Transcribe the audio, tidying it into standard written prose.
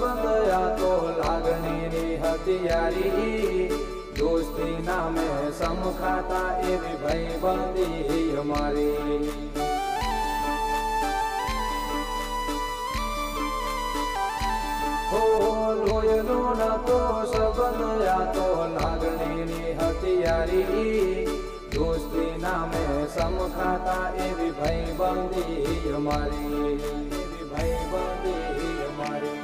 સંબંધ આ તો લાગણીની હથિયારી, દોસ્તી નામે સમખાતા એવી ભાઈબંધી અમારી। લોહીનો નતો સંબંધ આ તો લાગણીની હથિયારી, દોસ્તી નામે સમખાતા એવી ભાઈબંધી અમારી, એવી ભાઈબંધી અમારી।